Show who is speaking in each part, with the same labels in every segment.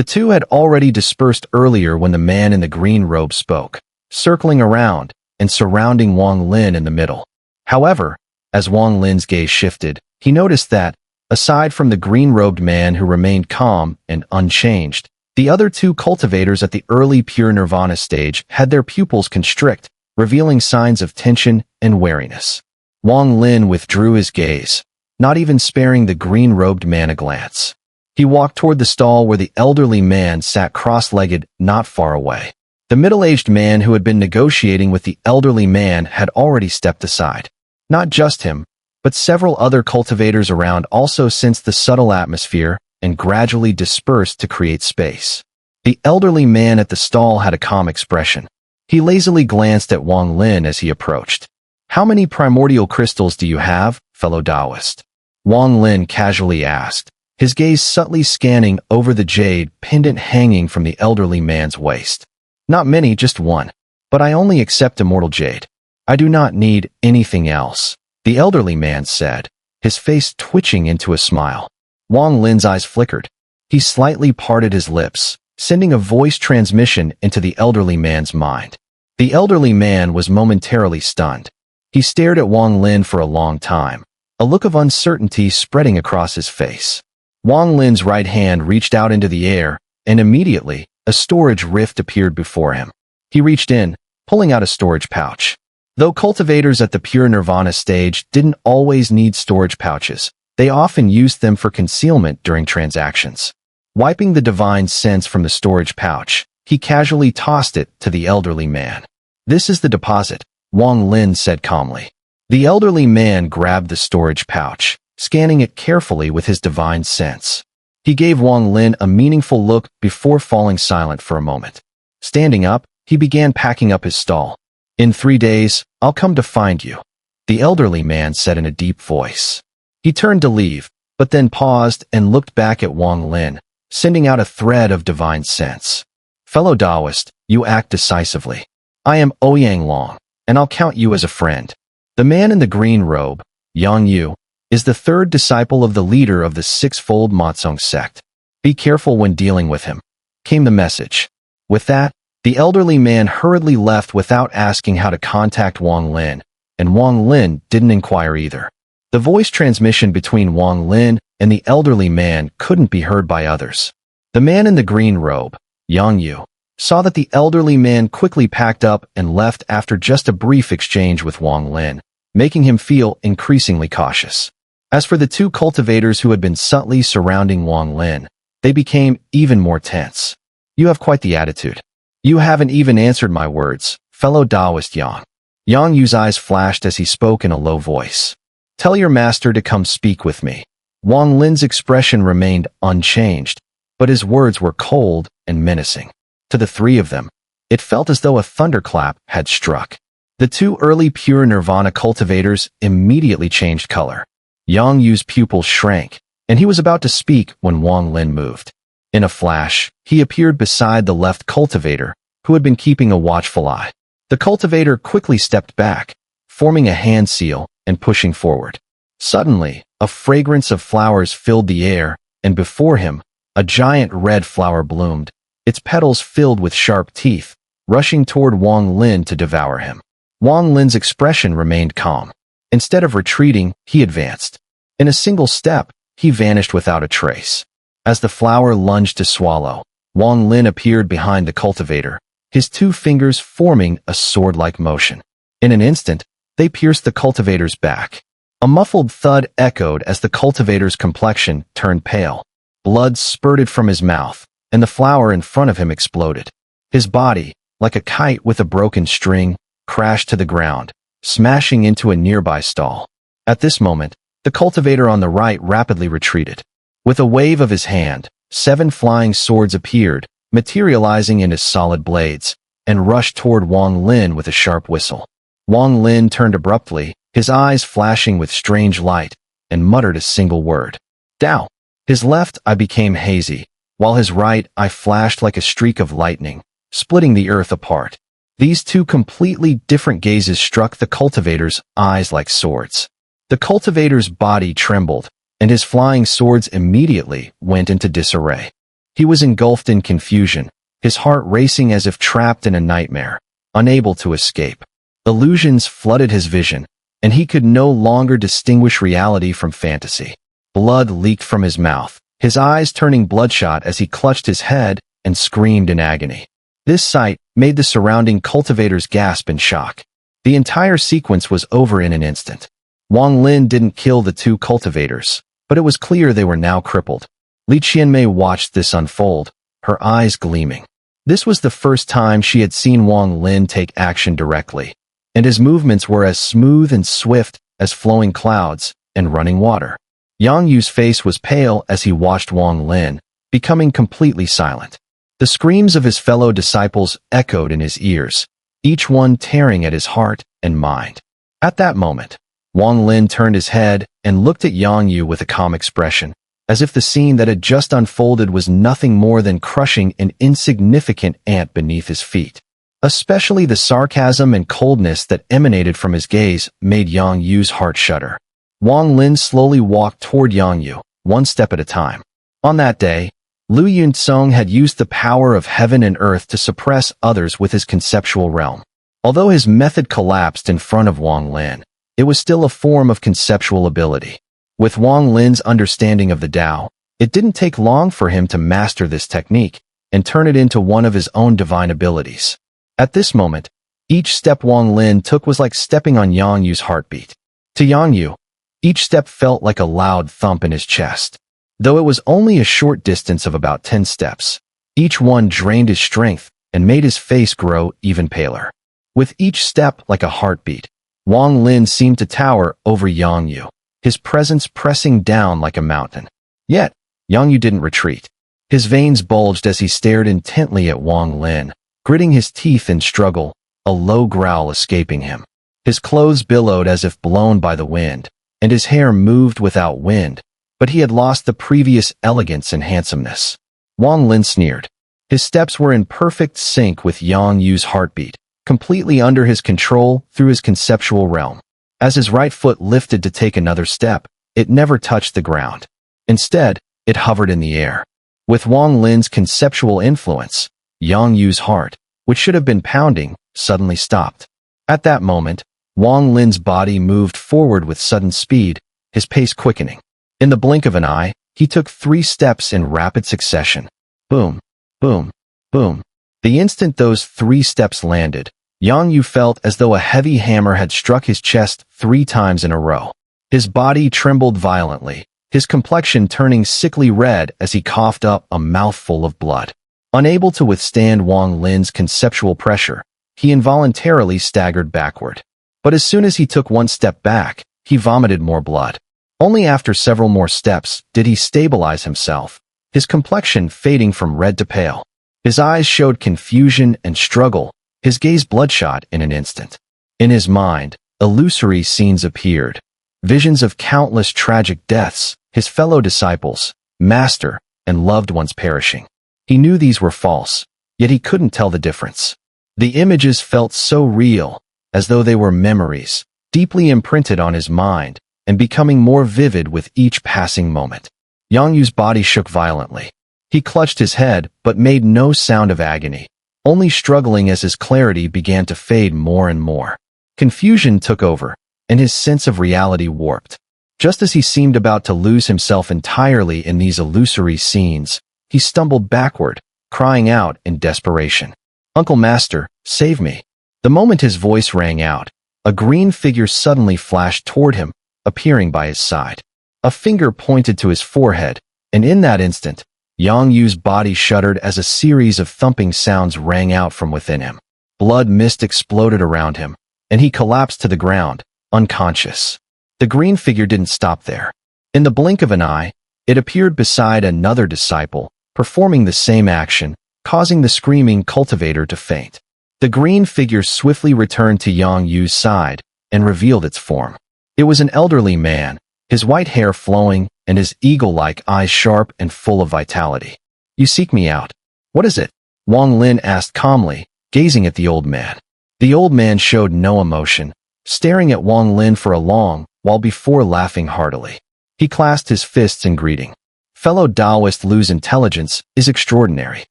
Speaker 1: The two had already dispersed earlier when the man in the green robe spoke, circling around and surrounding Wang Lin in the middle. However, as Wang Lin's gaze shifted, he noticed that, aside from the green-robed man who remained calm and unchanged, the other two cultivators at the early pure nirvana stage had their pupils constrict, revealing signs of tension and wariness. Wang Lin withdrew his gaze, not even sparing the green-robed man a glance. He walked toward the stall where the elderly man sat cross-legged not far away. The middle-aged man who had been negotiating with the elderly man had already stepped aside. Not just him, but several other cultivators around also sensed the subtle atmosphere and gradually dispersed to create space. The elderly man at the stall had a calm expression. He lazily glanced at Wang Lin as he approached. "How many primordial crystals do you have, fellow Taoist?" Wang Lin casually asked, his gaze subtly scanning over the jade pendant hanging from the elderly man's waist. "Not many, just one. But I only accept immortal jade. I do not need anything else," the elderly man said, his face twitching into a smile. Wang Lin's eyes flickered. He slightly parted his lips, sending a voice transmission into the elderly man's mind. The elderly man was momentarily stunned. He stared at Wang Lin for a long time, a look of uncertainty spreading across his face. Wang Lin's right hand reached out into the air, and immediately, a storage rift appeared before him. He reached in, pulling out a storage pouch. Though cultivators at the pure nirvana stage didn't always need storage pouches, they often used them for concealment during transactions. Wiping the divine sense from the storage pouch, he casually tossed it to the elderly man. "This is the deposit," Wang Lin said calmly. The elderly man grabbed the storage pouch, scanning it carefully with his divine sense. He gave Wang Lin a meaningful look before falling silent for a moment. Standing up, he began packing up his stall. "In 3 days, I'll come to find you," the elderly man said in a deep voice. He turned to leave, but then paused and looked back at Wang Lin, sending out a thread of divine sense. "Fellow Taoist, you act decisively. I am Ouyang Long, and I'll count you as a friend." The man in the green robe, Yang Yu, is the third disciple of the leader of the six-fold Matsung sect. "Be careful when dealing with him," came the message. With that, the elderly man hurriedly left without asking how to contact Wang Lin, and Wang Lin didn't inquire either. The voice transmission between Wang Lin and the elderly man couldn't be heard by others. The man in the green robe, Yang Yu, saw that the elderly man quickly packed up and left after just a brief exchange with Wang Lin, making him feel increasingly cautious. As for the two cultivators who had been subtly surrounding Wang Lin, they became even more tense. "You have quite the attitude. You haven't even answered my words, fellow Taoist Yang." Yang Yu's eyes flashed as he spoke in a low voice. "Tell your master to come speak with me." Wang Lin's expression remained unchanged, but his words were cold and menacing. To the three of them, it felt as though a thunderclap had struck. The two early pure nirvana cultivators immediately changed color. Yang Yu's pupils shrank, and he was about to speak when Wang Lin moved. In a flash, he appeared beside the left cultivator, who had been keeping a watchful eye. The cultivator quickly stepped back, forming a hand seal and pushing forward. Suddenly, a fragrance of flowers filled the air, and before him, a giant red flower bloomed, its petals filled with sharp teeth, rushing toward Wang Lin to devour him. Wang Lin's expression remained calm. Instead of retreating, he advanced. In a single step, he vanished without a trace. As the flower lunged to swallow, Wang Lin appeared behind the cultivator, his two fingers forming a sword-like motion. In an instant, they pierced the cultivator's back. A muffled thud echoed as the cultivator's complexion turned pale. Blood spurted from his mouth, and the flower in front of him exploded. His body, like a kite with a broken string, crashed to the ground, smashing into a nearby stall. At this moment, the cultivator on the right rapidly retreated. With a wave of his hand, 7 flying swords appeared, materializing into solid blades, and rushed toward Wang Lin with a sharp whistle. Wang Lin turned abruptly, his eyes flashing with strange light, and muttered a single word. "Dao." His left eye became hazy, while his right eye flashed like a streak of lightning, splitting the earth apart. These two completely different gazes struck the cultivator's eyes like swords. The cultivator's body trembled, and his flying swords immediately went into disarray. He was engulfed in confusion, his heart racing as if trapped in a nightmare, unable to escape. Illusions flooded his vision, and he could no longer distinguish reality from fantasy. Blood leaked from his mouth, his eyes turning bloodshot as he clutched his head and screamed in agony. This sight made the surrounding cultivators gasp in shock. The entire sequence was over in an instant. Wang Lin didn't kill the two cultivators, but it was clear they were now crippled. Li Qianmei watched this unfold, her eyes gleaming. This was the first time she had seen Wang Lin take action directly, and his movements were as smooth and swift as flowing clouds and running water. Yang Yu's face was pale as he watched Wang Lin, becoming completely silent. The screams of his fellow disciples echoed in his ears, each one tearing at his heart and mind. At that moment, Wang Lin turned his head and looked at Yang Yu with a calm expression, as if the scene that had just unfolded was nothing more than crushing an insignificant ant beneath his feet. Especially the sarcasm and coldness that emanated from his gaze made Yang Yu's heart shudder. Wang Lin slowly walked toward Yang Yu, one step at a time. On that day, Lu Yunzong had used the power of heaven and earth to suppress others with his conceptual realm. Although his method collapsed in front of Wang Lin, it was still a form of conceptual ability. With Wang Lin's understanding of the Tao, it didn't take long for him to master this technique and turn it into one of his own divine abilities. At this moment, each step Wang Lin took was like stepping on Yang Yu's heartbeat. To Yang Yu, each step felt like a loud thump in his chest. Though it was only a short distance of about 10 steps, each one drained his strength and made his face grow even paler. With each step like a heartbeat, Wang Lin seemed to tower over Yang Yu, his presence pressing down like a mountain. Yet, Yang Yu didn't retreat. His veins bulged as he stared intently at Wang Lin, gritting his teeth in struggle, a low growl escaping him. His clothes billowed as if blown by the wind, and his hair moved without wind, but he had lost the previous elegance and handsomeness. Wang Lin sneered. His steps were in perfect sync with Yang Yu's heartbeat, completely under his control through his conceptual realm. As his right foot lifted to take another step, it never touched the ground. Instead, it hovered in the air. With Wang Lin's conceptual influence, Yang Yu's heart, which should have been pounding, suddenly stopped. At that moment, Wang Lin's body moved forward with sudden speed, his pace quickening. In the blink of an eye, he took 3 steps in rapid succession. Boom, boom, boom. The instant those 3 steps landed, Yang Yu felt as though a heavy hammer had struck his chest 3 times in a row. His body trembled violently, his complexion turning sickly red as he coughed up a mouthful of blood. Unable to withstand Wang Lin's conceptual pressure, he involuntarily staggered backward. But as soon as he took 1 step back, he vomited more blood. Only after several more steps did he stabilize himself, his complexion fading from red to pale. His eyes showed confusion and struggle, his gaze bloodshot in an instant. In his mind, illusory scenes appeared, visions of countless tragic deaths, his fellow disciples, master, and loved ones perishing. He knew these were false, yet he couldn't tell the difference. The images felt so real, as though they were memories, deeply imprinted on his mind, and becoming more vivid with each passing moment. Yang Yu's body shook violently. He clutched his head, but made no sound of agony, only struggling as his clarity began to fade more and more. Confusion took over, and his sense of reality warped. Just as he seemed about to lose himself entirely in these illusory scenes, he stumbled backward, crying out in desperation. "Uncle Master, save me." The moment his voice rang out, a green figure suddenly flashed toward him, appearing by his side. A finger pointed to his forehead, and in that instant, Yang Yu's body shuddered as a series of thumping sounds rang out from within him. Blood mist exploded around him, and he collapsed to the ground, unconscious. The green figure didn't stop there. In the blink of an eye, it appeared beside another disciple, performing the same action, causing the screaming cultivator to faint. The green figure swiftly returned to Yang Yu's side and revealed its form. It was an elderly man, his white hair flowing and his eagle-like eyes sharp and full of vitality. "You seek me out. What is it?" Wang Lin asked calmly, gazing at the old man. The old man showed no emotion, staring at Wang Lin for a long while before laughing heartily. He clasped his fists in greeting. Fellow Taoist Lu's intelligence is extraordinary.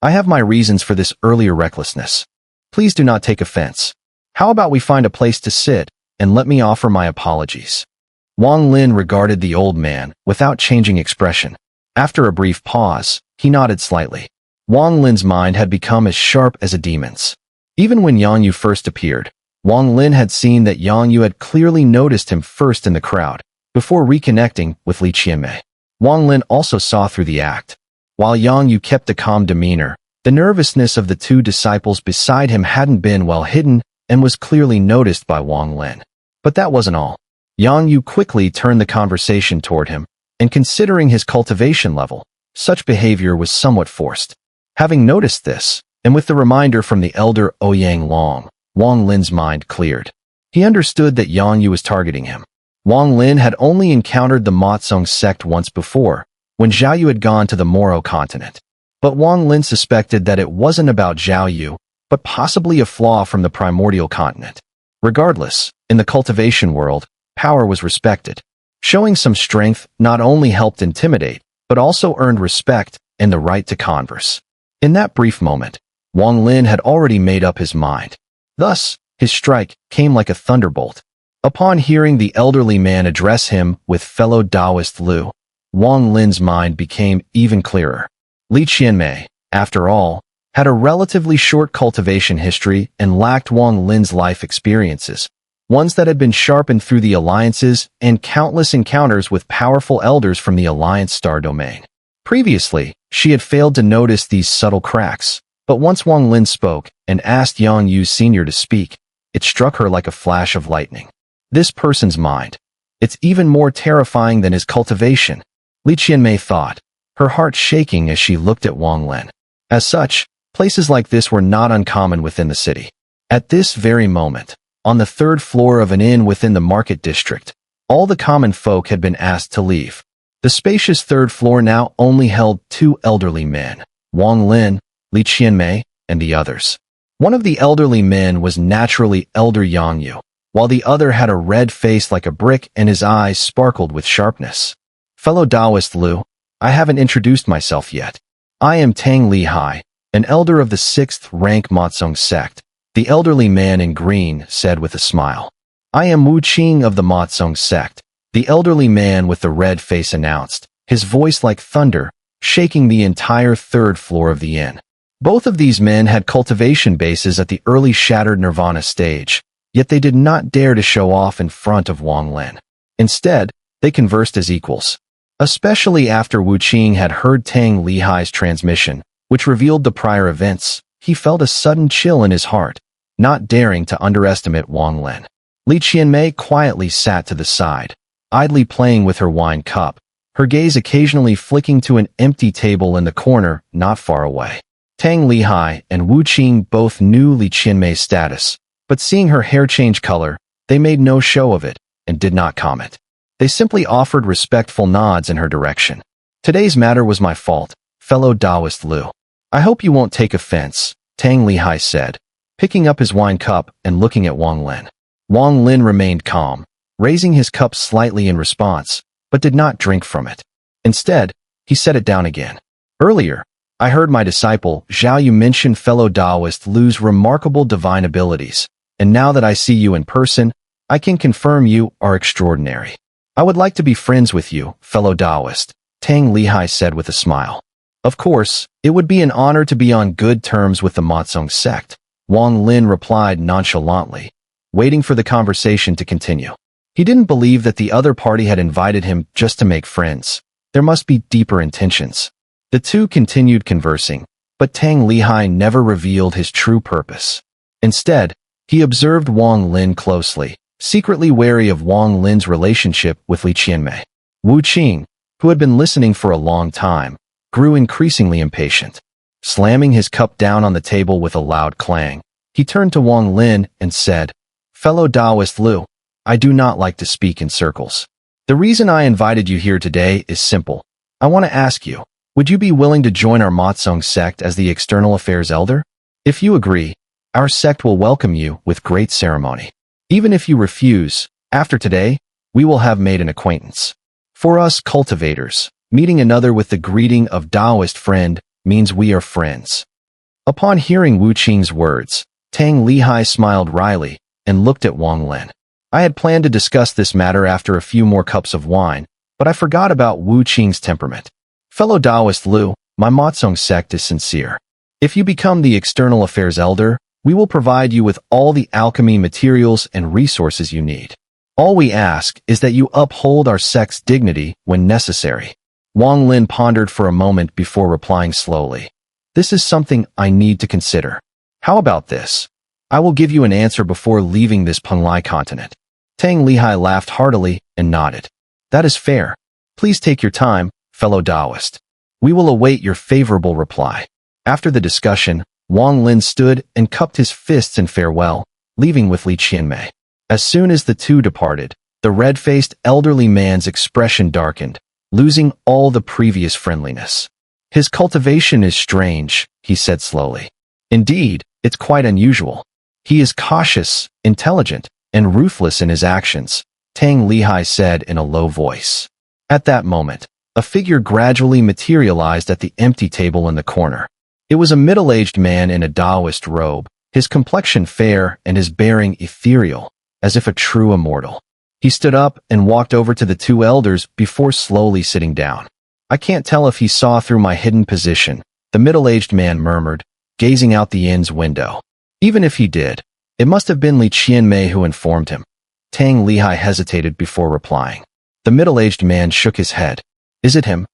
Speaker 1: I have my reasons for this earlier recklessness. Please do not take offense. How about we find a place to sit, and let me offer my apologies." Wang Lin regarded the old man without changing expression. After a brief pause, he nodded slightly. Wang Lin's mind had become as sharp as a demon's. Even when Yang Yu first appeared, Wang Lin had seen that Yang Yu had clearly noticed him first in the crowd, before reconnecting with Li Qianmei. Wang Lin also saw through the act. While Yang Yu kept a calm demeanor, the nervousness of the two disciples beside him hadn't been well hidden and was clearly noticed by Wang Lin. But that wasn't all. Yang Yu quickly turned the conversation toward him, and considering his cultivation level, such behavior was somewhat forced. Having noticed this, and with the reminder from the elder Ouyang Long, Wang Lin's mind cleared. He understood that Yang Yu was targeting him. Wang Lin had only encountered the Matsong sect once before, when Zhao Yu had gone to the Moro continent. But Wang Lin suspected that it wasn't about Zhao Yu, but possibly a flaw from the primordial continent. Regardless, in the cultivation world, power was respected. Showing some strength not only helped intimidate, but also earned respect and the right to converse. In that brief moment, Wang Lin had already made up his mind. Thus, his strike came like a thunderbolt. Upon hearing the elderly man address him with fellow Taoist Lu, Wang Lin's mind became even clearer. Li Qianmei, after all, had a relatively short cultivation history and lacked Wang Lin's life experiences, ones that had been sharpened through the alliances and countless encounters with powerful elders from the Alliance Star domain. Previously, she had failed to notice these subtle cracks, but once Wang Lin spoke and asked Yang Yu Sr. to speak, it struck her like a flash of lightning. This person's mind. It's even more terrifying than his cultivation, Li Qianmei thought, her heart shaking as she looked at Wang Lin. As such, places like this were not uncommon within the city. At this very moment, on the third floor of an inn within the market district, all the common folk had been asked to leave. The spacious third floor now only held two elderly men, Wang Lin, Li Qianmei, and the others. One of the elderly men was naturally Elder Yang Yu, while the other had a red face like a brick and his eyes sparkled with sharpness. "Fellow Taoist Lu, I haven't introduced myself yet. I am Tang Lihai, an elder of the 6th rank Matsong sect," the elderly man in green said with a smile. "I am Wu Qing of the Matsong sect," the elderly man with the red face announced, his voice like thunder, shaking the entire third floor of the inn. Both of these men had cultivation bases at the early Shattered Nirvana stage, yet they did not dare to show off in front of Wang Lin. Instead, they conversed as equals. Especially after Wu Qing had heard Tang Lihai's transmission, which revealed the prior events, he felt a sudden chill in his heart, not daring to underestimate Wang Lin. Li Qianmei quietly sat to the side, idly playing with her wine cup, her gaze occasionally flicking to an empty table in the corner not far away. Tang Lihai and Wu Qing both knew Li Qianmei's status, but seeing her hair change color, they made no show of it and did not comment. They simply offered respectful nods in her direction. "Today's matter was my fault, fellow Taoist Lu. I hope you won't take offense," Tang Lihai said, picking up his wine cup and looking at Wang Lin. Wang Lin remained calm, raising his cup slightly in response, but did not drink from it. Instead, he set it down again. "Earlier, I heard my disciple Zhao Yu mention fellow Taoist Lu's remarkable divine abilities, and now that I see you in person, I can confirm you are extraordinary. I would like to be friends with you, fellow Taoist," Tang Lihai said with a smile. "Of course, it would be an honor to be on good terms with the Matsong sect," Wang Lin replied nonchalantly, waiting for the conversation to continue. He didn't believe that the other party had invited him just to make friends. There must be deeper intentions. The two continued conversing, but Tang Lihai never revealed his true purpose. Instead, he observed Wang Lin closely, secretly wary of Wang Lin's relationship with Li Qianmei. Wu Qing, who had been listening for a long time, grew increasingly impatient. Slamming his cup down on the table with a loud clang, he turned to Wang Lin and said, "Fellow Taoist Lu, I do not like to speak in circles. The reason I invited you here today is simple. I want to ask you, would you be willing to join our Matsong sect as the External Affairs Elder? If you agree, our sect will welcome you with great ceremony. Even if you refuse, after today, we will have made an acquaintance. For us cultivators, Meeting another with the greeting of Taoist friend means we are friends. Upon hearing Wu Qing's words, Tang Lihai smiled wryly and looked at Wang Lin. I had planned to discuss this matter after a few more cups of wine, but I forgot about Wu Qing's temperament. Fellow Taoist Lu, my Motsung sect is sincere. If you become the external affairs elder, we will provide you with all the alchemy materials and resources you need. All we ask is that you uphold our sect's dignity when necessary. Wang Lin pondered for a moment before replying slowly. This is something I need to consider. How about this? I will give you an answer before leaving this Penglai continent. Tang Lihai laughed heartily and nodded. That is fair. Please take your time, fellow Taoist. We will await your favorable reply. After the discussion, Wang Lin stood and cupped his fists in farewell, leaving with Li Qianmei. As soon as the two departed, the red-faced elderly man's expression darkened, losing all the previous friendliness. His cultivation is strange, he said slowly. Indeed, it's quite unusual. He is cautious, intelligent, and ruthless in his actions, Tang Lihai said in a low voice. At that moment, a figure gradually materialized at the empty table in the corner. It was a middle-aged man in a Taoist robe, his complexion fair and his bearing ethereal, as if a true immortal. He stood up and walked over to the two elders before slowly sitting down. I can't tell if he saw through my hidden position, the middle-aged man murmured, gazing out the inn's window. Even if he did, it must have been Li Qianmei who informed him. Tang Lihai hesitated before replying. The middle-aged man shook his head. Is it him?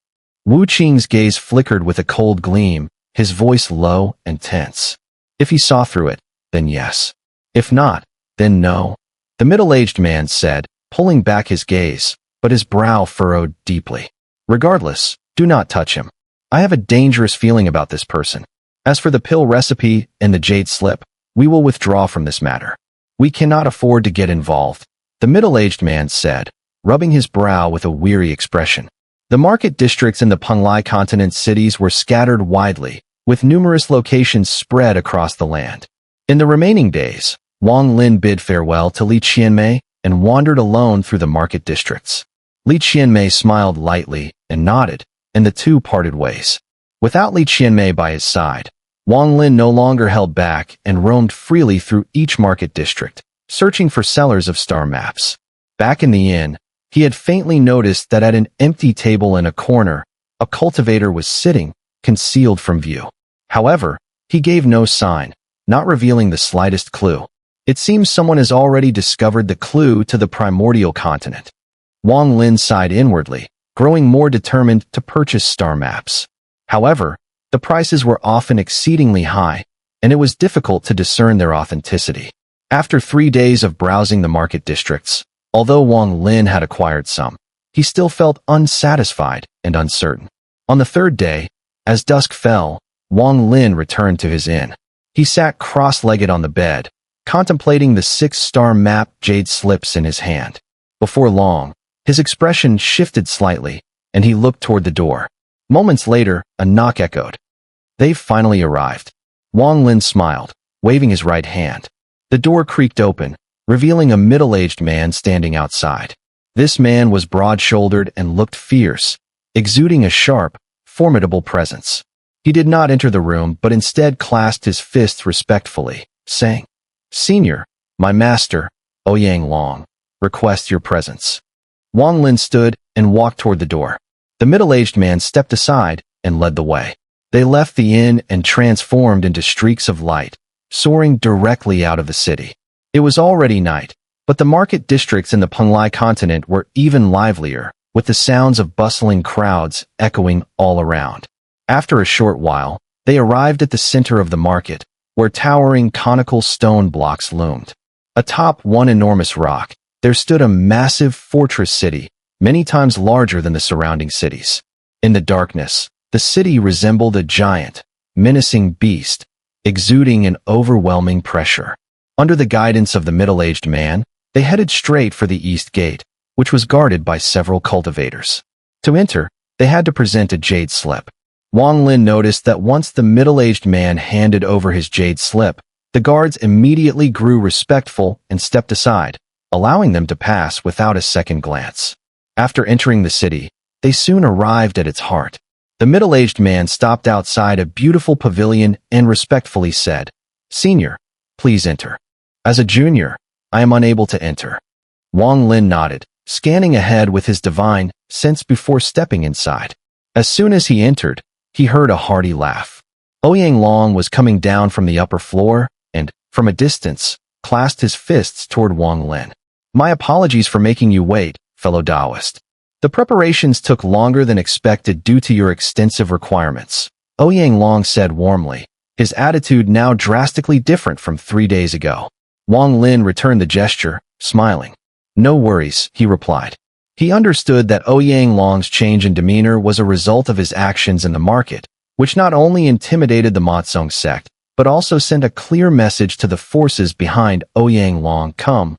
Speaker 1: Wu Qing's gaze flickered with a cold gleam, his voice low and tense. If he saw through it, then yes. If not, then no. The middle-aged man said, pulling back his gaze, but his brow furrowed deeply. Regardless, do not touch him. I have a dangerous feeling about this person. As for the pill recipe and the jade slip, we will withdraw from this matter. We cannot afford to get involved, the middle-aged man said, rubbing his brow with a weary expression. The market districts in the Penglai continent cities were scattered widely, with numerous locations spread across the land. In the remaining days, Wang Lin bid farewell to Li Qianmei and wandered alone through the market districts. Li Qianmei smiled lightly and nodded, and the two parted ways. Without Li Qianmei by his side, Wang Lin no longer held back and roamed freely through each market district, searching for sellers of star maps. Back in the inn, he had faintly noticed that at an empty table in a corner, a cultivator was sitting, concealed from view. However, he gave no sign, not revealing the slightest clue. It seems someone has already discovered the clue to the primordial continent. Wang Lin sighed inwardly, growing more determined to purchase star maps. However, the prices were often exceedingly high, and it was difficult to discern their authenticity. After 3 days of browsing the market districts, although Wang Lin had acquired some, he still felt unsatisfied and uncertain. On the third day, as dusk fell, Wang Lin returned to his inn. He sat cross-legged on the bed, contemplating the 6-star map jade slips in his hand. Before long, his expression shifted slightly, and he looked toward the door. Moments later, a knock echoed. They've finally arrived. Wang Lin smiled, waving his right hand. The door creaked open, revealing a middle-aged man standing outside. This man was broad-shouldered and looked fierce, exuding a sharp, formidable presence. He did not enter the room but instead clasped his fists respectfully, saying, "Senior, my master, Ouyang Long, requests your presence." Wang Lin stood and walked toward the door. The middle-aged man stepped aside and led the way. They left the inn and transformed into streaks of light, soaring directly out of the city. It was already night, but the market districts in the Penglai continent were even livelier, with the sounds of bustling crowds echoing all around. After a short while, they arrived at the center of the market, where towering conical stone blocks loomed. Atop one enormous rock, there stood a massive fortress city, many times larger than the surrounding cities. In the darkness, the city resembled a giant, menacing beast, exuding an overwhelming pressure. Under the guidance of the middle-aged man, they headed straight for the east gate, which was guarded by several cultivators. To enter, they had to present a jade slip. Wang Lin noticed that once the middle-aged man handed over his jade slip, the guards immediately grew respectful and stepped aside, allowing them to pass without a second glance. After entering the city, they soon arrived at its heart. The middle-aged man stopped outside a beautiful pavilion and respectfully said, "Senior, please enter." "As a junior, I am unable to enter." Wang Lin nodded, scanning ahead with his divine sense before stepping inside. As soon as he entered, he heard a hearty laugh. Ouyang Long was coming down from the upper floor and, from a distance, clasped his fists toward Wang Lin. "My apologies for making you wait, fellow Taoist. The preparations took longer than expected due to your extensive requirements," Ouyang Long said warmly, his attitude now drastically different from 3 days ago. Wang Lin returned the gesture, smiling. "No worries," he replied. He understood that Ouyang Long's change in demeanor was a result of his actions in the market, which not only intimidated the Motsung sect, but also sent a clear message to the forces behind Ouyang Long. Come,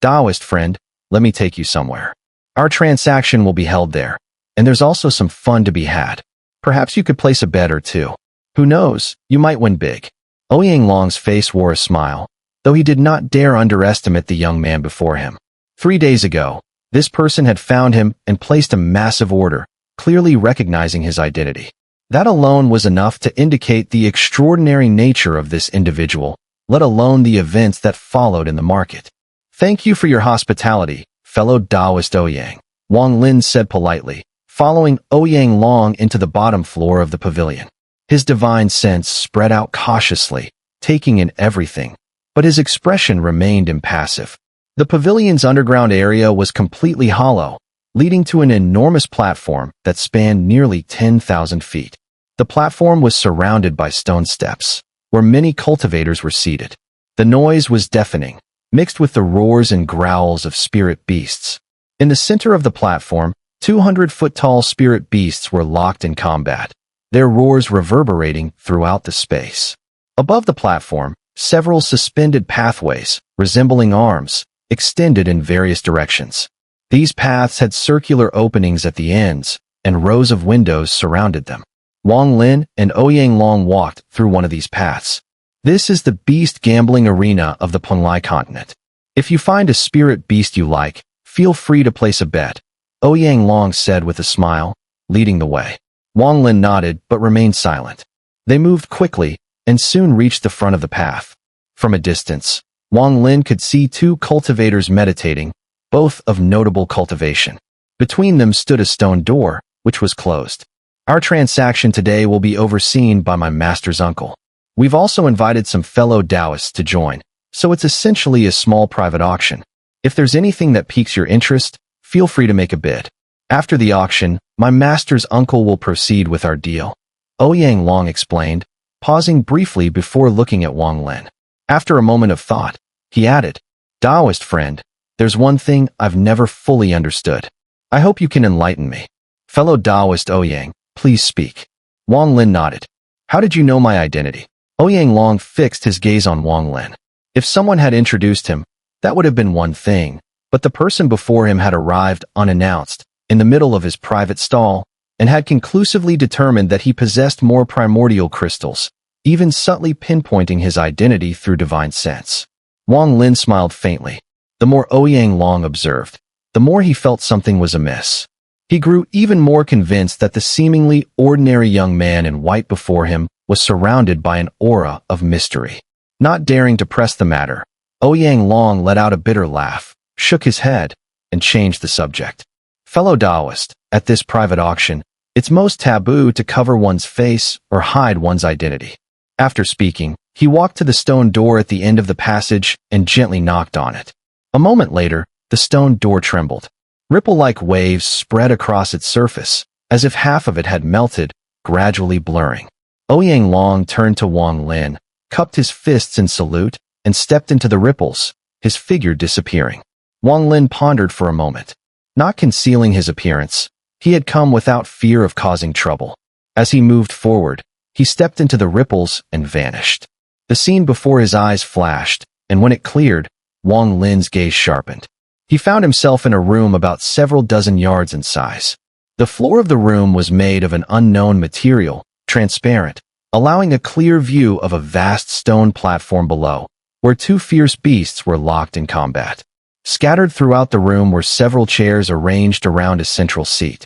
Speaker 1: Taoist friend, let me take you somewhere. Our transaction will be held there, and there's also some fun to be had. Perhaps you could place a bet or two. Who knows, you might win big." Ouyang Long's face wore a smile, though he did not dare underestimate the young man before him. 3 days ago, this person had found him and placed a massive order, clearly recognizing his identity. That alone was enough to indicate the extraordinary nature of this individual, let alone the events that followed in the market. "Thank you for your hospitality, fellow Taoist Ouyang," Wang Lin said politely, following Ouyang Long into the bottom floor of the pavilion. His divine sense spread out cautiously, taking in everything, but his expression remained impassive. The pavilion's underground area was completely hollow, leading to an enormous platform that spanned nearly 10,000 feet. The platform was surrounded by stone steps, where many cultivators were seated. The noise was deafening, mixed with the roars and growls of spirit beasts. In the center of the platform, 200-foot-tall spirit beasts were locked in combat, their roars reverberating throughout the space. Above the platform, several suspended pathways, resembling arms, extended in various directions. These paths had circular openings at the ends, and rows of windows surrounded them. Wang Lin and Ouyang Long walked through one of these paths. "This is the beast gambling arena of the Penglai continent. If you find a spirit beast you like, feel free to place a bet," Ouyang Long said with a smile, leading the way. Wang Lin nodded but remained silent. They moved quickly and soon reached the front of the path. From a distance, Wang Lin could see 2 cultivators meditating, both of notable cultivation. Between them stood a stone door, which was closed. "Our transaction today will be overseen by my master's uncle. We've also invited some fellow Taoists to join, so it's essentially a small private auction. If there's anything that piques your interest, feel free to make a bid. After the auction, my master's uncle will proceed with our deal," Ouyang Long explained, pausing briefly before looking at Wang Lin. After a moment of thought, he added, "Taoist friend, there's one thing I've never fully understood. I hope you can enlighten me. Fellow Taoist Ouyang, please speak." Wang Lin nodded. "How did you know my identity?" Ouyang Long fixed his gaze on Wang Lin. If someone had introduced him, that would have been one thing, but the person before him had arrived unannounced, in the middle of his private stall, and had conclusively determined that he possessed more primordial crystals, even subtly pinpointing his identity through divine sense. Wang Lin smiled faintly. The more Ouyang Long observed, the more he felt something was amiss. He grew even more convinced that the seemingly ordinary young man in white before him was surrounded by an aura of mystery. Not daring to press the matter, Ouyang Long let out a bitter laugh, shook his head, and changed the subject. "Fellow Taoist, at this private auction, it's most taboo to cover one's face or hide one's identity." After speaking, he walked to the stone door at the end of the passage and gently knocked on it. A moment later, the stone door trembled. Ripple-like waves spread across its surface, as if half of it had melted, gradually blurring. Ouyang Long turned to Wang Lin, cupped his fists in salute, and stepped into the ripples, his figure disappearing. Wang Lin pondered for a moment. Not concealing his appearance, he had come without fear of causing trouble. As he moved forward, he stepped into the ripples and vanished. The scene before his eyes flashed, and when it cleared, Wang Lin's gaze sharpened. He found himself in a room about several dozen yards in size. The floor of the room was made of an unknown material, transparent, allowing a clear view of a vast stone platform below, where 2 fierce beasts were locked in combat. Scattered throughout the room were several chairs arranged around a central seat.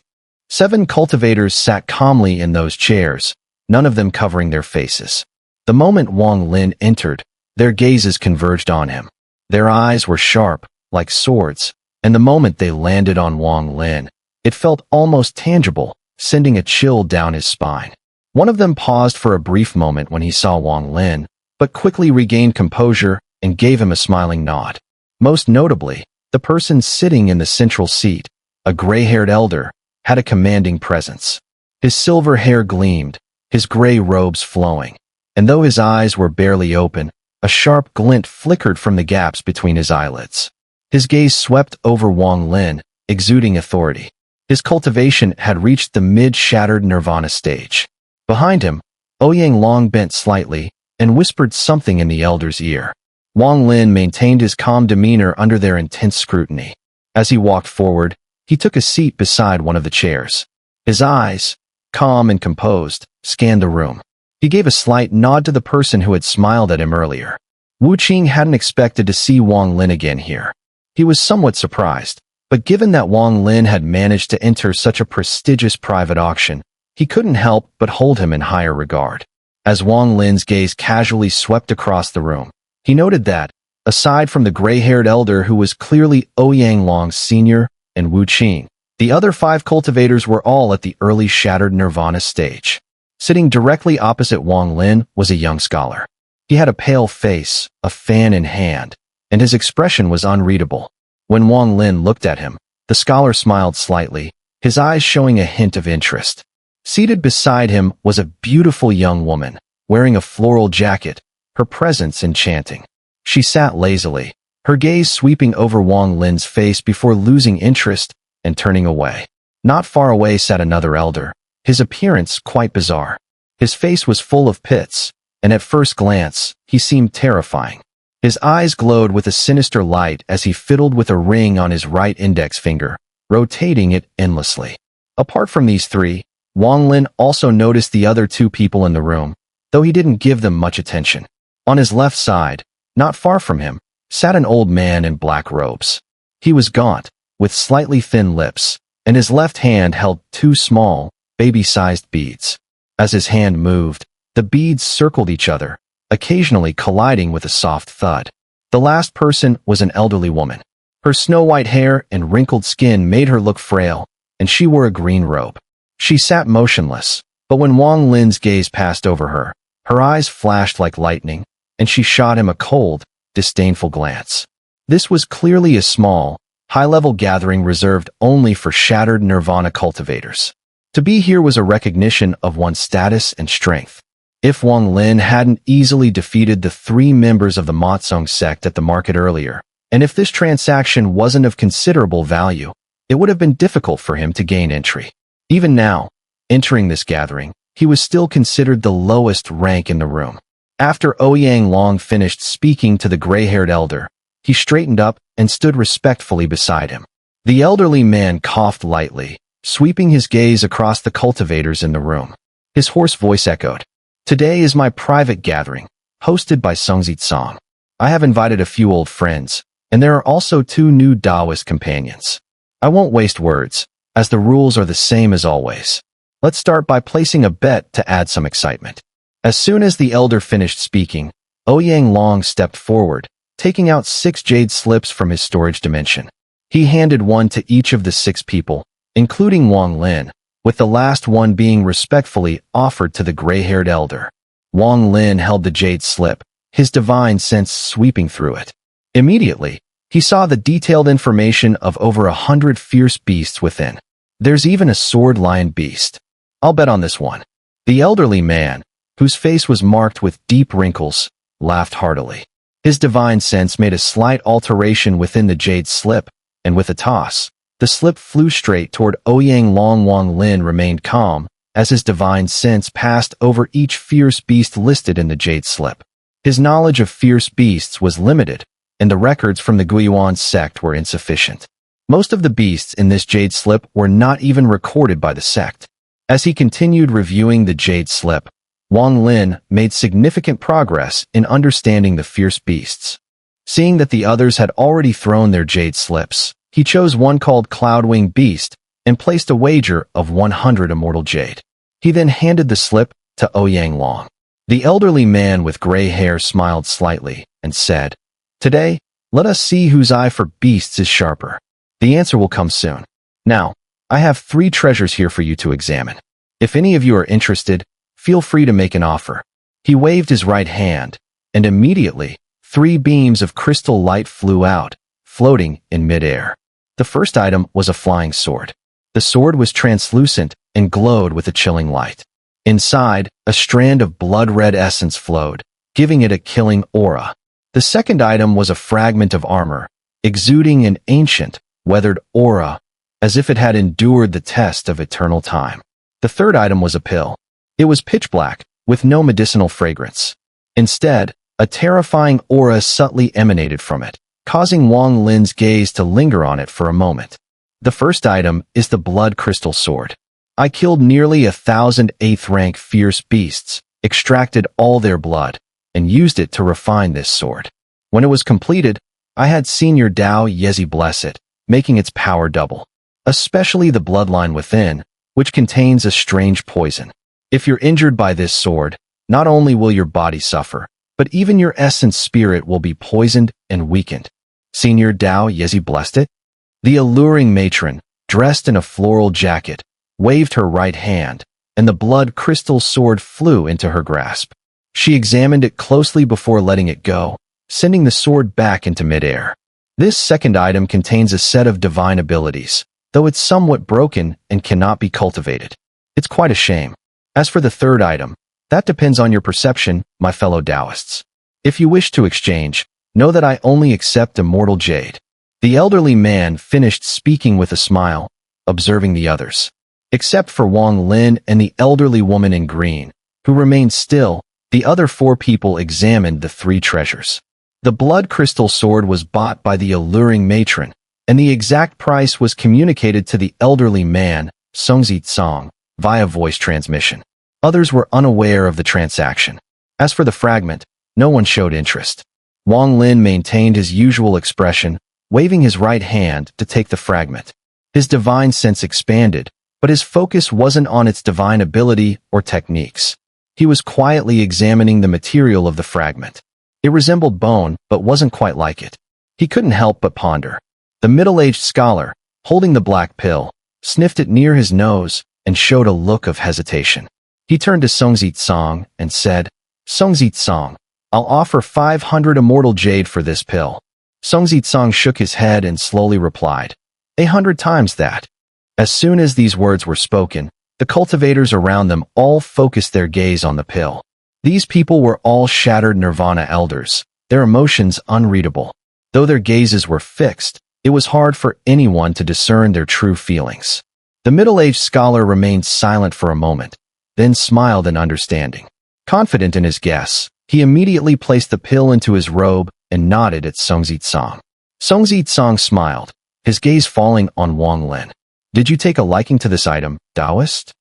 Speaker 1: 7 cultivators sat calmly in those chairs, none of them covering their faces. The moment Wang Lin entered, their gazes converged on him. Their eyes were sharp, like swords, and the moment they landed on Wang Lin, it felt almost tangible, sending a chill down his spine. One of them paused for a brief moment when he saw Wang Lin, but quickly regained composure and gave him a smiling nod. Most notably, the person sitting in the central seat, a gray-haired elder, had a commanding presence. His silver hair gleamed, his gray robes flowing, and though his eyes were barely open, a sharp glint flickered from the gaps between his eyelids. His gaze swept over Wang Lin, exuding authority. His cultivation had reached the mid-shattered nirvana stage. Behind him, Ouyang Long bent slightly and whispered something in the elder's ear. Wang Lin maintained his calm demeanor under their intense scrutiny. As he walked forward, he took a seat beside one of the chairs. His eyes, calm and composed, scanned the room. He gave a slight nod to the person who had smiled at him earlier. Wu Qing hadn't expected to see Wang Lin again here. He was somewhat surprised, but given that Wang Lin had managed to enter such a prestigious private auction, he couldn't help but hold him in higher regard. As Wang Lin's gaze casually swept across the room, he noted that, aside from the gray-haired elder who was clearly Ouyang Long's senior and Wu Qing, the other 5 cultivators were all at the early shattered nirvana stage. Sitting directly opposite Wang Lin was a young scholar. He had a pale face, a fan in hand, and his expression was unreadable. When Wang Lin looked at him, the scholar smiled slightly, his eyes showing a hint of interest. Seated beside him was a beautiful young woman, wearing a floral jacket, her presence enchanting. She sat lazily, her gaze sweeping over Wang Lin's face before losing interest and turning away. Not far away sat another elder, his appearance quite bizarre. His face was full of pits, and at first glance, he seemed terrifying. His eyes glowed with a sinister light as he fiddled with a ring on his right index finger, rotating it endlessly. Apart from these 3, Wang Lin also noticed the other 2 people in the room, though he didn't give them much attention. On his left side, not far from him, sat an old man in black robes. He was gaunt, with slightly thin lips, and his left hand held 2 small, baby-sized beads. As his hand moved, the beads circled each other, occasionally colliding with a soft thud. The last person was an elderly woman. Her snow-white hair and wrinkled skin made her look frail, and she wore a green robe. She sat motionless, but when Wang Lin's gaze passed over her, her eyes flashed like lightning, and she shot him a cold, disdainful glance. This was clearly a small, high-level gathering reserved only for shattered nirvana cultivators. To be here was a recognition of one's status and strength. If Wang Lin hadn't easily defeated the 3 members of the Motsung sect at the market earlier, and if this transaction wasn't of considerable value, it would have been difficult for him to gain entry. Even now, entering this gathering, he was still considered the lowest rank in the room. After Ouyang Long finished speaking to the gray-haired elder, he straightened up and stood respectfully beside him. The elderly man coughed lightly, sweeping his gaze across the cultivators in the room. His hoarse voice echoed, "Today is my private gathering, hosted by Sungzi Song. I have invited a few old friends, and there are also 2 new Taoist companions. I won't waste words, as the rules are the same as always. Let's start by placing a bet to add some excitement." As soon as the elder finished speaking, Ouyang Long stepped forward, taking out 6 jade slips from his storage dimension. He handed one to each of the 6 people, including Wang Lin, with the last one being respectfully offered to the gray-haired elder. Wang Lin held the jade slip, his divine sense sweeping through it. Immediately, he saw the detailed information of over 100 fierce beasts within. There's even a sword lion beast. I'll bet on this one. The elderly man, whose face was marked with deep wrinkles, laughed heartily. His divine sense made a slight alteration within the jade slip, and with a toss, the slip flew straight toward Ouyang Long. Wang Lin remained calm, as his divine sense passed over each fierce beast listed in the jade slip. His knowledge of fierce beasts was limited, and the records from the Guiyuan sect were insufficient. Most of the beasts in this jade slip were not even recorded by the sect. As he continued reviewing the jade slip, Wang Lin made significant progress in understanding the fierce beasts. Seeing that the others had already thrown their jade slips, he chose one called Cloudwing Beast and placed a wager of 100 immortal jade. He then handed the slip to Ouyang Long. The elderly man with gray hair smiled slightly and said, "Today, let us see whose eye for beasts is sharper. The answer will come soon. Now, I have 3 treasures here for you to examine. If any of you are interested, feel free to make an offer." He waved his right hand, and immediately, 3 beams of crystal light flew out, floating in midair. The first item was a flying sword. The sword was translucent and glowed with a chilling light. Inside, a strand of blood-red essence flowed, giving it a killing aura. The second item was a fragment of armor, exuding an ancient, weathered aura, as if it had endured the test of eternal time. The third item was a pill. It was pitch black, with no medicinal fragrance. Instead, a terrifying aura subtly emanated from it, causing Wang Lin's gaze to linger on it for a moment. The first item is the blood crystal sword. I killed nearly 1,000 8th-rank fierce beasts, extracted all their blood, and used it to refine this sword. When it was completed, I had Senior Dao Yezi bless it, making its power double, especially the bloodline within, which contains a strange poison. If you're injured by this sword, not only will your body suffer, but even your essence spirit will be poisoned and weakened. Senior Dao Yezi blessed it. The alluring matron, dressed in a floral jacket, waved her right hand, and the blood crystal sword flew into her grasp. She examined it closely before letting it go, sending the sword back into midair. This second item contains a set of divine abilities, though it's somewhat broken and cannot be cultivated. It's quite a shame. As for the third item, that depends on your perception, my fellow Taoists. If you wish to exchange, know that I only accept immortal jade. The elderly man finished speaking with a smile, observing the others. Except for Wang Lin and the elderly woman in green, who remained still, the other 4 people examined the 3 treasures. The blood crystal sword was bought by the alluring matron, and the exact price was communicated to the elderly man, Songzi Tsong, via voice transmission. Others were unaware of the transaction. As for the fragment, no one showed interest. Wang Lin maintained his usual expression, waving his right hand to take the fragment. His divine sense expanded, but his focus wasn't on its divine ability or techniques. He was quietly examining the material of the fragment. It resembled bone, but wasn't quite like it. He couldn't help but ponder. The middle-aged scholar, holding the black pill, sniffed it near his nose and showed a look of hesitation. He turned to Songzi Tsong and said, "Songzi Tsong, I'll offer 500 immortal jade for this pill." Songzi Tsong shook his head and slowly replied, "100 times that." As soon as these words were spoken, the cultivators around them all focused their gaze on the pill. These people were all shattered nirvana elders, their emotions unreadable. Though their gazes were fixed, it was hard for anyone to discern their true feelings. The middle-aged scholar remained silent for a moment, then smiled in understanding. Confident in his guess, he immediately placed the pill into his robe and nodded at Songzi Tsong. Songzi Tsong smiled, his gaze falling on Wang Lin. "Did you take a liking to this item, Taoist?"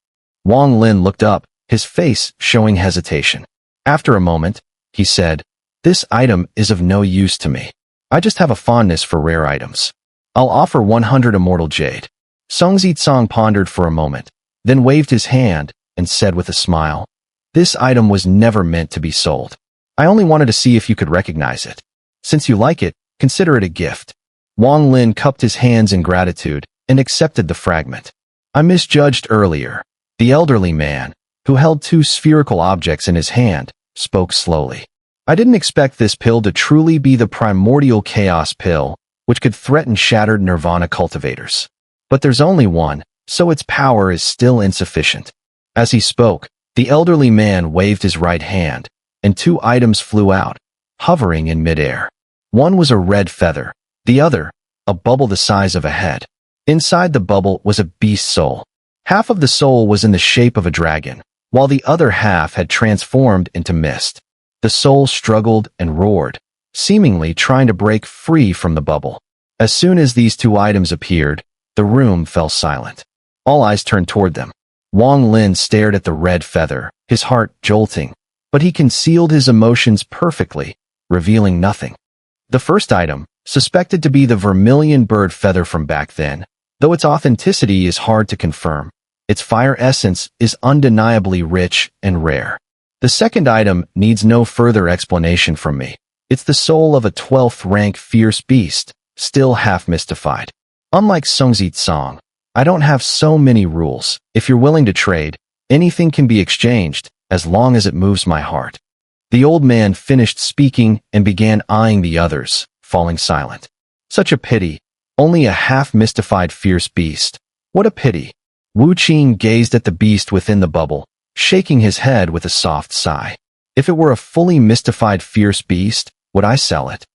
Speaker 1: Wang Lin looked up, his face showing hesitation. After a moment, he said, "This item is of no use to me. I just have a fondness for rare items. I'll offer 100 immortal jade." Songzi Tsong pondered for a moment, then waved his hand and said with a smile, "This item was never meant to be sold. I only wanted to see if you could recognize it. Since you like it, consider it a gift." Wang Lin cupped his hands in gratitude and accepted the fragment. "I misjudged earlier." The elderly man, who held 2 spherical objects in his hand, spoke slowly. "I didn't expect this pill to truly be the primordial chaos pill, which could threaten shattered nirvana cultivators. But there's only one, so its power is still insufficient." As he spoke, the elderly man waved his right hand, and 2 items flew out, hovering in midair. One was a red feather, the other, a bubble the size of a head. Inside the bubble was a beast soul. Half of the soul was in the shape of a dragon, while the other half had transformed into mist. The soul struggled and roared, seemingly trying to break free from the bubble. As soon as these 2 items appeared, the room fell silent. All eyes turned toward them. Wang Lin stared at the red feather, his heart jolting, but he concealed his emotions perfectly, revealing nothing. The first item, suspected to be the vermilion bird feather from back then, though its authenticity is hard to confirm. Its fire essence is undeniably rich and rare. The second item needs no further explanation from me. It's the soul of a 12th rank fierce beast, still half mystified. Unlike Xun'er, I don't have so many rules. If you're willing to trade, anything can be exchanged, as long as it moves my heart. The old man finished speaking and began eyeing the others, falling silent. Such a pity. Only a half-mystified fierce beast. What a pity. Wu Qing gazed at the beast within the bubble, shaking his head with a soft sigh. If it were a fully mystified fierce beast, would I sell it?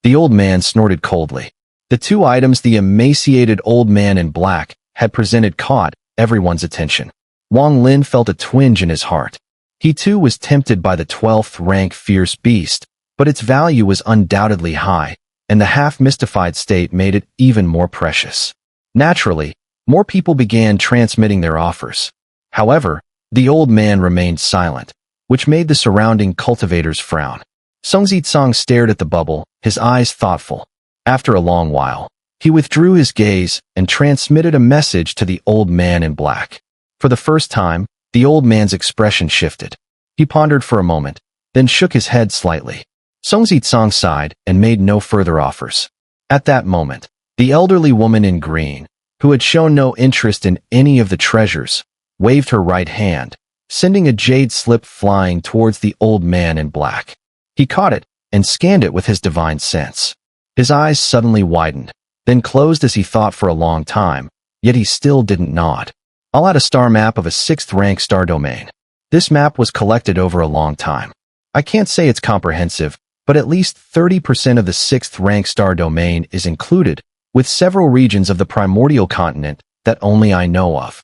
Speaker 1: The old man snorted coldly. The two items the emaciated old man in black had presented caught everyone's attention. Wang Lin felt a twinge in his heart. He too was tempted by the 12th rank fierce beast, but its value was undoubtedly high, and the half-mystified state made it even more precious. Naturally, more people began transmitting their offers. However, the old man remained silent, which made the surrounding cultivators frown. Xun'er stared at the bubble, his eyes thoughtful. After a long while, he withdrew his gaze and transmitted a message to the old man in black. For the first time, the old man's expression shifted. He pondered for a moment, then shook his head slightly. Xun'er sighed and made no further offers. At that moment, the elderly woman in green, who had shown no interest in any of the treasures, waved her right hand, sending a jade slip flying towards the old man in black. He caught it and scanned it with his divine sense. His eyes suddenly widened, then closed as he thought for a long time, yet he still didn't nod. I'll add a star map of a 6th rank star domain. This map was collected over a long time. I can't say it's comprehensive, but at least 30% of the 6th rank star domain is included, with several regions of the primordial continent that only I know of.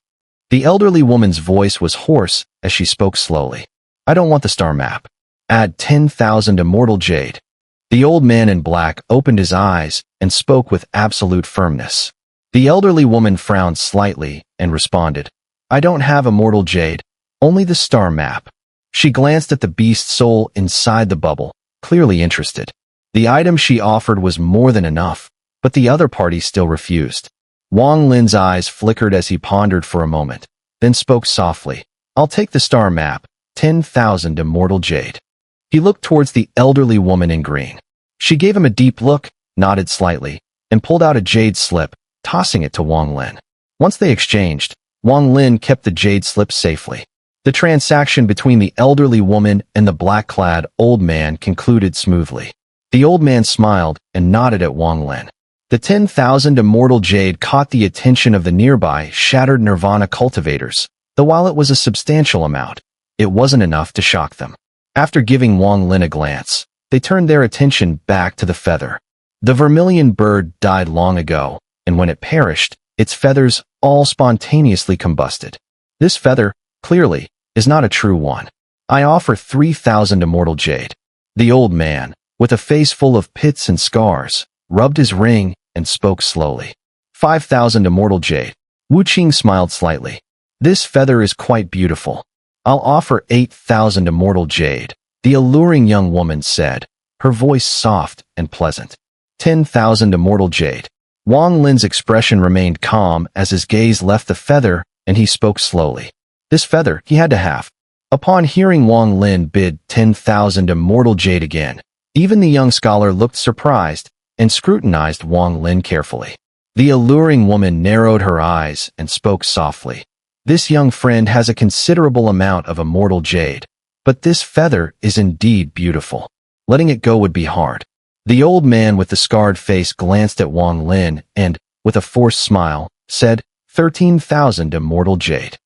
Speaker 1: The elderly woman's voice was hoarse as she spoke slowly. I don't want the star map. Add 10,000 immortal jade. The old man in black opened his eyes and spoke with absolute firmness. The elderly woman frowned slightly and responded, I don't have immortal jade, only the star map. She glanced at the beast's soul inside the bubble, clearly interested. The item she offered was more than enough, but the other party still refused. Wang Lin's eyes flickered as he pondered for a moment, then spoke softly, I'll take the star map, 10,000 immortal jade. He looked towards the elderly woman in green. She gave him a deep look, nodded slightly, and pulled out a jade slip, tossing it to Wang Lin. Once they exchanged, Wang Lin kept the jade slip safely. The transaction between the elderly woman and the black-clad old man concluded smoothly. The old man smiled and nodded at Wang Lin. The 10,000 immortal jade caught the attention of the nearby shattered nirvana cultivators, though while it was a substantial amount, it wasn't enough to shock them. After giving Wang Lin a glance, they turned their attention back to the feather. The vermilion bird died long ago, and when it perished, its feathers all spontaneously combusted. This feather, clearly, is not a true one. I offer 3,000 immortal jade. The old man, with a face full of pits and scars, rubbed his ring and spoke slowly. 5,000 immortal jade. Wu Qing smiled slightly. This feather is quite beautiful. I'll offer 8,000 immortal jade, the alluring young woman said, her voice soft and pleasant. 10,000 immortal jade. Wang Lin's expression remained calm as his gaze left the feather and he spoke slowly. This feather he had to have. Upon hearing Wang Lin bid 10,000 immortal jade again, even the young scholar looked surprised and scrutinized Wang Lin carefully. The alluring woman narrowed her eyes and spoke softly. This young friend has a considerable amount of immortal jade, but this feather is indeed beautiful. Letting it go would be hard. The old man with the scarred face glanced at Wang Lin and, with a forced smile, said, 13,000 immortal jade.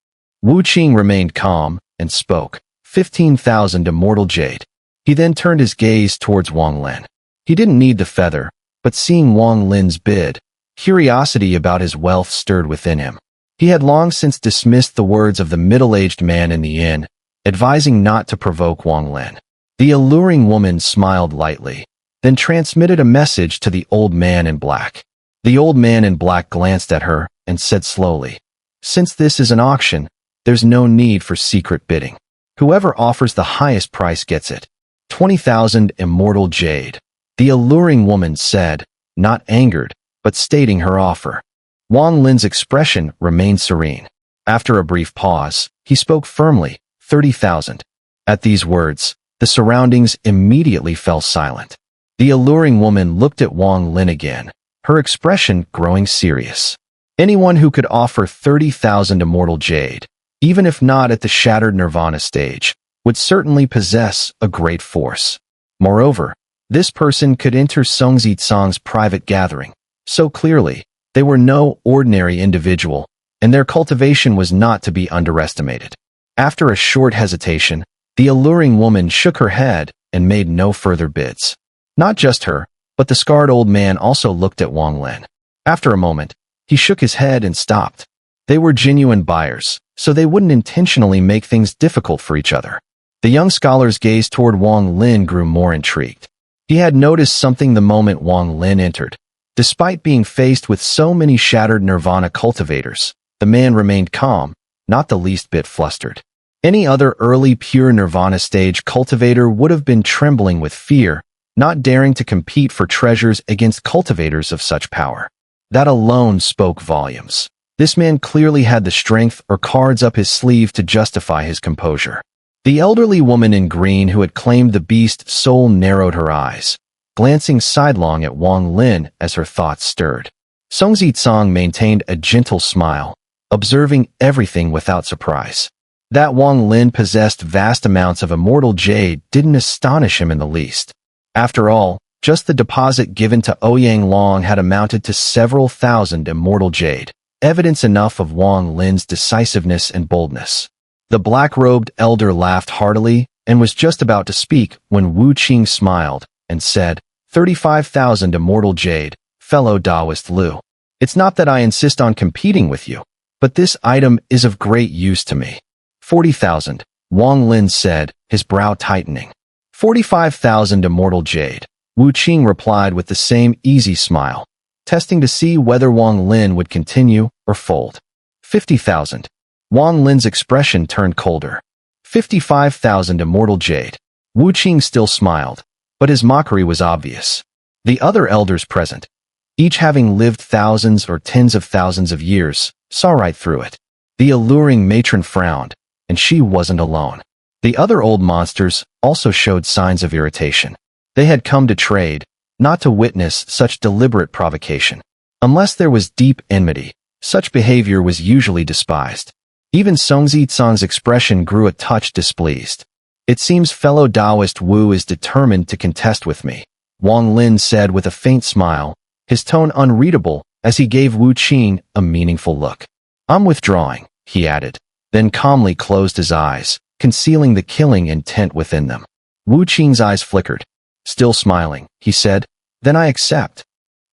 Speaker 1: Wu Qing remained calm and spoke, 15,000 immortal jade. He then turned his gaze towards Wang Lin. He didn't need the feather, but seeing Wang Lin's bid, curiosity about his wealth stirred within him. He had long since dismissed the words of the middle-aged man in the inn, advising not to provoke Wang Lin. The alluring woman smiled lightly, then transmitted a message to the old man in black. The old man in black glanced at her and said slowly, Since this is an auction, there's no need for secret bidding. Whoever offers the highest price gets it. 20,000 immortal jade. the alluring woman said, not angered, but stating her offer. Wang Lin's expression remained serene. After a brief pause, he spoke firmly, 30,000. At these words, the surroundings immediately fell silent. The alluring woman looked at Wang Lin again, her expression growing serious. Anyone who could offer 30,000 immortal jade, even if not at the shattered nirvana stage, would certainly possess a great force. Moreover, this person could enter Xun'er's private gathering so clearly. They were no ordinary individual, and their cultivation was not to be underestimated. After a short hesitation, the alluring woman shook her head and made no further bids. Not just her, but the scarred old man also looked at Wang Lin. After a moment, he shook his head and stopped. They were genuine buyers, so they wouldn't intentionally make things difficult for each other. The young scholar's gaze toward Wang Lin grew more intrigued. He had noticed something the moment Wang Lin entered. Despite being faced with so many shattered nirvana cultivators, the man remained calm, not the least bit flustered. Any other early pure nirvana stage cultivator would have been trembling with fear, not daring to compete for treasures against cultivators of such power. That alone spoke volumes. This man clearly had the strength or cards up his sleeve to justify his composure. The elderly woman in green who had claimed the beast's soul narrowed her eyes, glancing sidelong at Wang Lin as her thoughts stirred. Xun'er maintained a gentle smile, observing everything without surprise. That Wang Lin possessed vast amounts of immortal jade didn't astonish him in the least. After all, just the deposit given to Ouyang Long had amounted to several thousand immortal jade, evidence enough of Wang Lin's decisiveness and boldness. The black-robed elder laughed heartily and was just about to speak when Wu Qing smiled and said, 35,000 immortal jade, fellow Taoist Liu. It's not that I insist on competing with you, but this item is of great use to me. 40,000, Wang Lin said, his brow tightening. 45,000 immortal jade, Wu Qing replied with the same easy smile, testing to see whether Wang Lin would continue or fold. 50,000. Wang Lin's expression turned colder. 55,000 immortal jade. Wu Qing still smiled, but his mockery was obvious. The other elders present, each having lived thousands or tens of thousands of years, saw right through it. The alluring matron frowned, and she wasn't alone. The other old monsters also showed signs of irritation. They had come to trade, not to witness such deliberate provocation. Unless there was deep enmity, such behavior was usually despised. Even Xun'er's expression grew a touch displeased. It seems fellow Taoist Wu is determined to contest with me, Wang Lin said with a faint smile, his tone unreadable as he gave Wu Qing a meaningful look. I'm withdrawing, he added, then calmly closed his eyes, concealing the killing intent within them. Wu Qing's eyes flickered. Still smiling, he said, then I accept.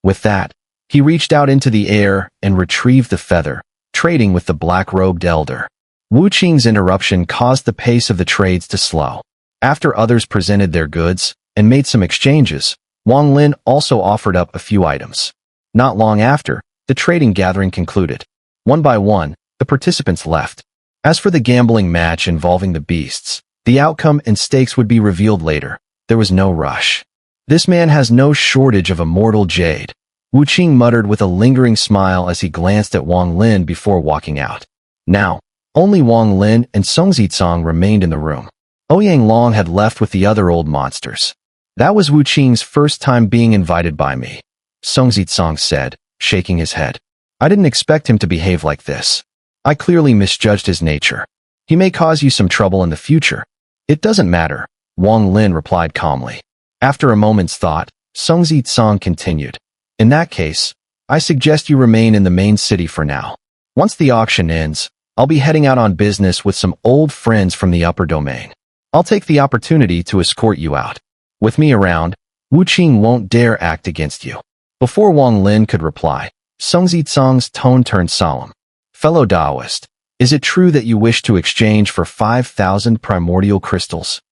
Speaker 1: With that, he reached out into the air and retrieved the feather, trading with the black-robed elder. Wu Qing's interruption caused the pace of the trades to slow. After others presented their goods and made some exchanges, Wang Lin also offered up a few items. Not long after, the trading gathering concluded. One by one, the participants left. As for the gambling match involving the beasts, the outcome and stakes would be revealed later. There was no rush. This man has no shortage of immortal jade, Wu Qing muttered with a lingering smile as he glanced at Wang Lin before walking out. Now, only Wang Lin and Xun'er remained in the room. Ouyang Long had left with the other old monsters. That was Wu Qing's first time being invited by me, Xun'er said, shaking his head. I didn't expect him to behave like this. I clearly misjudged his nature. He may cause you some trouble in the future. It doesn't matter, Wang Lin replied calmly. After a moment's thought, Xun'er continued. In that case, I suggest you remain in the main city for now. Once the auction ends, I'll be heading out on business with some old friends from the upper domain. I'll take the opportunity to escort you out. With me around, Wu Qing won't dare act against you. Before Wang Lin could reply, Xun'er's tone turned solemn. Fellow Taoist, is it true that you wish to exchange for 5,000 primordial crystals?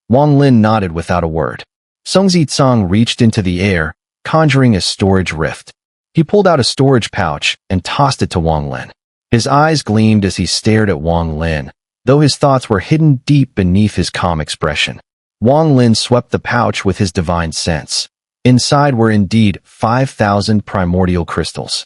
Speaker 1: Wang Lin nodded without a word. Xun'er reached into the air, conjuring a storage rift. He pulled out a storage pouch and tossed it to Wang Lin. His eyes gleamed as he stared at Wang Lin, though his thoughts were hidden deep beneath his calm expression. Wang Lin swept the pouch with his divine sense, Inside were indeed 5,000 primordial crystals.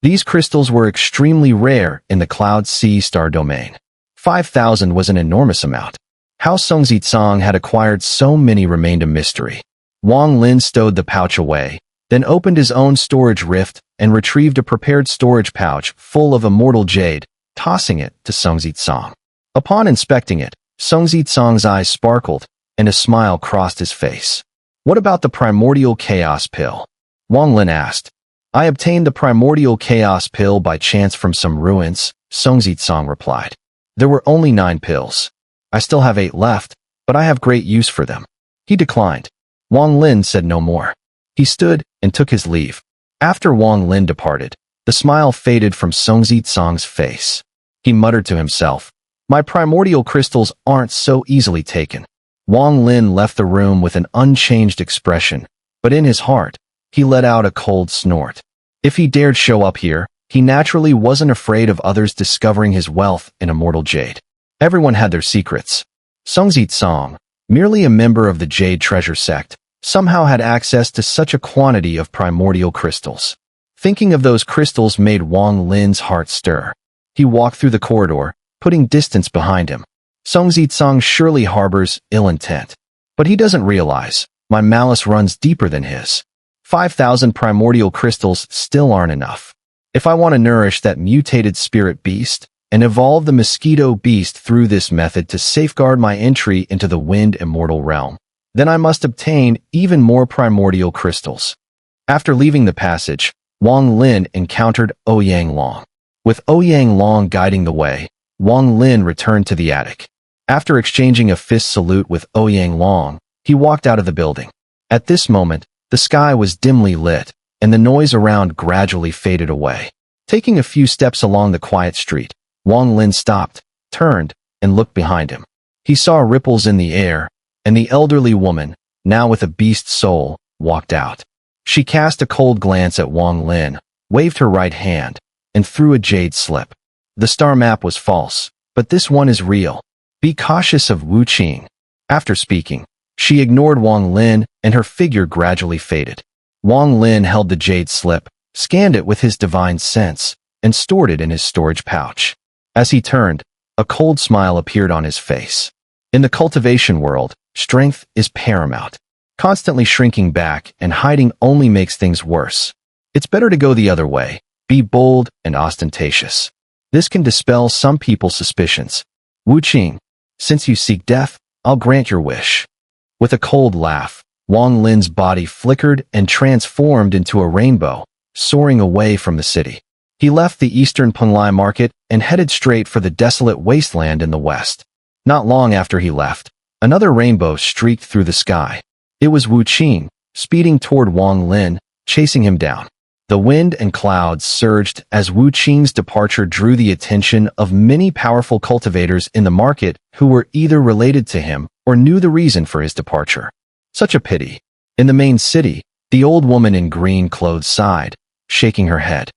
Speaker 1: These crystals were extremely rare in the Cloud Sea Star domain. 5,000 was an enormous amount. How Xun'er had acquired so many remained a mystery. Wang Lin stowed the pouch away, then opened his own storage rift and retrieved a prepared storage pouch full of immortal jade, tossing it to Xun'er. Upon inspecting it, Xun'er's eyes sparkled, and a smile crossed his face. "What about the primordial chaos pill?" Wang Lin asked. "I obtained the primordial chaos pill by chance from some ruins," Xun'er replied. "There were only 9 pills. I still have 8 left, but I have great use for them." He declined. Wang Lin said no more. He stood and took his leave. After Wang Lin departed, the smile faded from Xun'er's face. He muttered to himself, "My primordial crystals aren't so easily taken." Wang Lin left the room with an unchanged expression, but in his heart, he let out a cold snort. If he dared show up here, he naturally wasn't afraid of others discovering his wealth in immortal jade. Everyone had their secrets. Xun'er, merely a member of the Jade Treasure sect, somehow had access to such a quantity of primordial crystals. Thinking of those crystals made Wang Lin's heart stir. He walked through the corridor, putting distance behind him. Xun'er surely harbors ill intent. But he doesn't realize, my malice runs deeper than his. 5,000 primordial crystals still aren't enough. If I want to nourish that mutated spirit beast, and evolve the mosquito beast through this method to safeguard my entry into the wind immortal realm, then I must obtain even more primordial crystals. After leaving the passage, Wang Lin encountered Ouyang Long. With Ouyang Long guiding the way, Wang Lin returned to the attic. After exchanging a fist salute with Ouyang Long, he walked out of the building. At this moment, the sky was dimly lit, and the noise around gradually faded away. Taking a few steps along the quiet street, Wang Lin stopped, turned, and looked behind him. He saw ripples in the air, and the elderly woman, now with a beast soul, walked out. She cast a cold glance at Wang Lin, waved her right hand, and threw a jade slip. The star map was false, but this one is real. Be cautious of Wu Qing. After speaking, she ignored Wang Lin, and her figure gradually faded. Wang Lin held the jade slip, scanned it with his divine sense, and stored it in his storage pouch. As he turned, a cold smile appeared on his face. In the cultivation world, strength is paramount. Constantly shrinking back and hiding only makes things worse. It's better to go the other way, be bold and ostentatious. This can dispel some people's suspicions. Wu Qing, since you seek death, I'll grant your wish. With a cold laugh, Wang Lin's body flickered and transformed into a rainbow, soaring away from the city. He left the eastern Penglai market and headed straight for the desolate wasteland in the west. Not long after he left, another rainbow streaked through the sky. It was Wu Qing, speeding toward Wang Lin, chasing him down. The wind and clouds surged as Wu Qing's departure drew the attention of many powerful cultivators in the market who were either related to him or knew the reason for his departure. Such a pity. In the main city, the old woman in green clothes sighed, shaking her head.